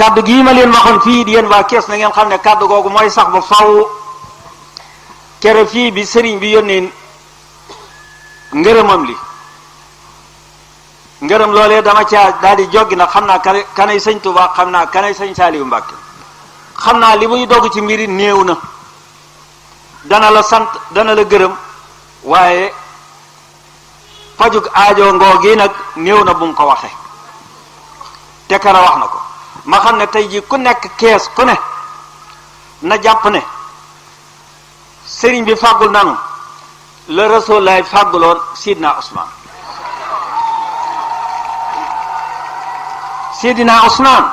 kaddu gii ma leen waxoon fii di yéen waa Kees na ngeen xam ne kaddu googu mooy sax ba faw. kere fii bi sëriñ bi yónnee ngërëmam li ngërëm loolee dama caa daal di joggi nag xam naa kanay sëñ Tuubaa xam naa kanay sëñ Saaliwu Mbàkke xam naa li muy dogg ci mbiri néew na dana la sant dana la gërëm waaye fajug aajo ngoo gi nag néew na bu mu ko waxe te kara wax na ko ma xam ne tey ji ku nekk Kees ku ne na jàpp ne sëriñ bi fàggul nanu la Rasulullaay fàgguloon Sidina Usmaan Sidina Usmaan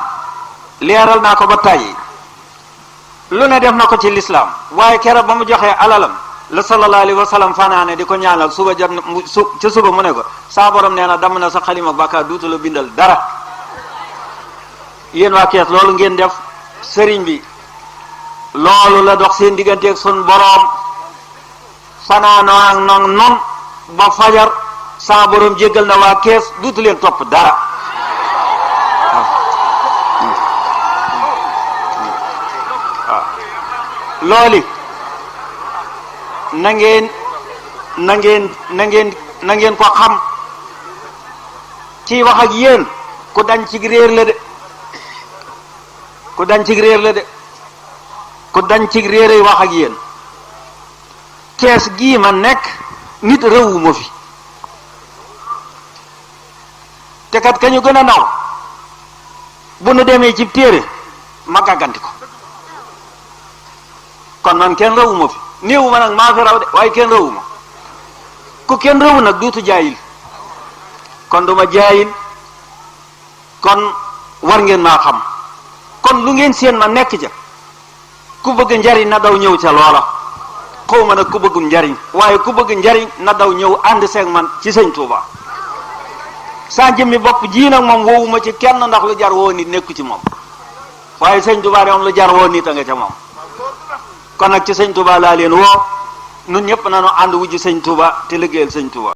leeral naa ko ba tàyyi lu ne def na ko ci lislaam waaye keroog ba mu joxee alalam la sallallahu alayhi wa sallam fanaane di ko ñaanal suba jot ca suba mu ne ko saa borom nee na damm na sa xalima bàkkaar duutu la bindal dara. yéen waa Kees loolu ngeen def sëriñ bi loolu la dox seen digganteeg sun boroom fanaanoo ak non ba fajar saa borom jéggal na waa Kees duutu leen topp dara. looli na ngeen ko xam ci wax ak yéen ku dañ ci réer la de ku dañ ci réer la de ku dañ ci réer wax ak yéen Kees gii ma nekk nit rëwuma fi te kat kañu gën a naw bu nu demee ci téere ma gàgganti ko kon man kenn rawuma fi néewuma nag maa fi raw de waaye kenn rawuma ku kenn rawu nag duutu jaayil kon duma jaayil kon war ngeen maa xam kon lu ngeen seen ma nekk ca ku bëgg njariñ na daw ñëw ca loola xawma nag ku bëggul njariñ waaye ku bëgg njariñ na daw ñëw ànd seeg man ci sëñ Tuuba saa jëmmi bopp ji nag moom woowuma ci kenn ndax lu jar woo nit nekku ci moom waaye sëñ Tuuba de moom lu jar woo nit a nga ca moom kon nag ci sëñ Touba laa leen woo nun ñëpp nañu ànd wujju sëñ Touba te liggéeyal sëñ Touba